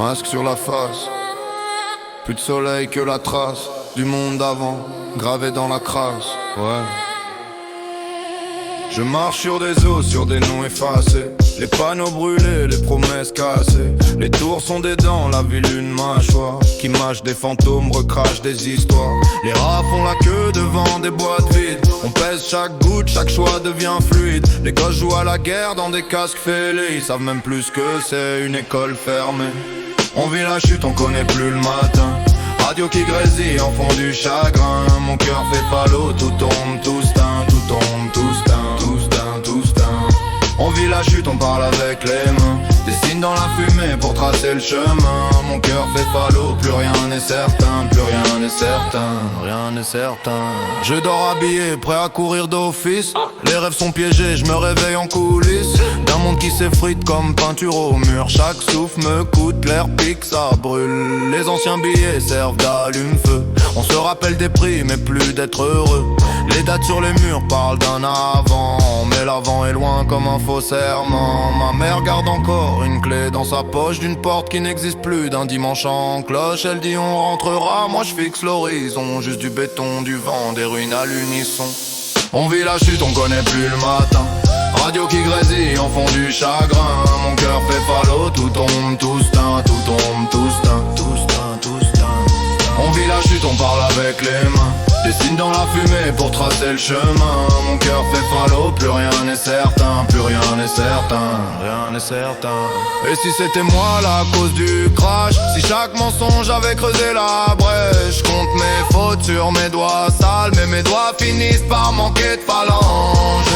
masque sur la face. Plus de soleil que la trace du monde d'avant, gravé dans la crasse, ouais. Je marche sur des os, sur des noms effacés. Les panneaux brûlés, les promesses cassées. Les tours sont des dents, la ville une mâchoire qui mâche des fantômes, recrache des histoires. Les rats font la queue devant des boîtes vides. On pèse chaque goutte, chaque choix devient fluide. Les gosses jouent à la guerre dans des casques fêlés. Ils savent même plus ce que c'est une école fermée. On vit la chute, on connaît plus le matin. Radio qui grésille en fond du chagrin. Mon cœur fait pas l'eau, tout tombe, tout se teint. Tout tombe, tout se teint, tout se teint, tout se teint. On vit la chute, on parle avec les mains. Dessine dans la fumée pour tracer le chemin. Mon cœur fait pas l'eau, plus rien n'est certain. Plus rien n'est certain, rien n'est certain. Je dors habillé, prêt à courir d'office. Les rêves sont piégés, je me réveille en coulisses. D'un monde qui s'effrite comme peinture au mur. Chaque souffle me coûte, l'air pique, ça brûle. Les anciens billets servent d'allume-feu. On se rappelle des prix, mais plus d'être heureux. Les dates sur les murs parlent d'un avant, mais l'avant est loin comme un faux serment. Ma mère garde encore une clé dans sa poche d'une porte qui n'existe plus, d'un dimanche en cloche. Elle dit on rentrera, moi je fixe l'horizon. Juste du béton, du vent, des ruines à l'unisson. On vit la chute, on connaît plus le matin. Radio qui grésille en fond du chagrin. Mon cœur fait pas l'eau, tout tombe, tout se teint. Tout tombe, tout se teint, tout se teint, tout se teint. On vit la chute, on parle avec les mains. Dessine dans la fumée pour tracer le chemin. Mon cœur fait pas l'eau, plus rien n'est certain. Plus rien n'est certain, rien n'est certain. Et si c'était moi la cause du crash, si chaque mensonge avait creusé la brèche. Compte mes fautes sur mes doigts sales, mais mes doigts finissent par manquer de phalanges.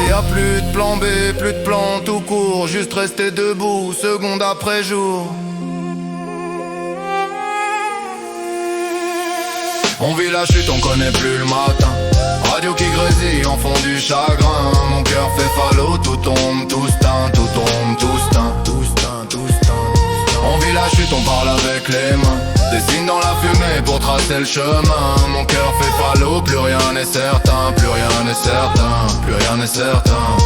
Et y'a plus de plan B, plus de plan tout court. Juste rester debout, seconde après jour. On vit la chute, on connaît plus le matin. Radio qui grésille en fond du chagrin. Mon cœur fait pas l'eau, tout tombe, tout se teint. Tout tombe, tout se teint, tout se teint, tout se teint. On vit la chute, on parle avec les mains. Dessine dans la fumée pour tracer le chemin. Mon cœur fait pas l'eau, plus rien n'est certain. Plus rien n'est certain, plus rien n'est certain.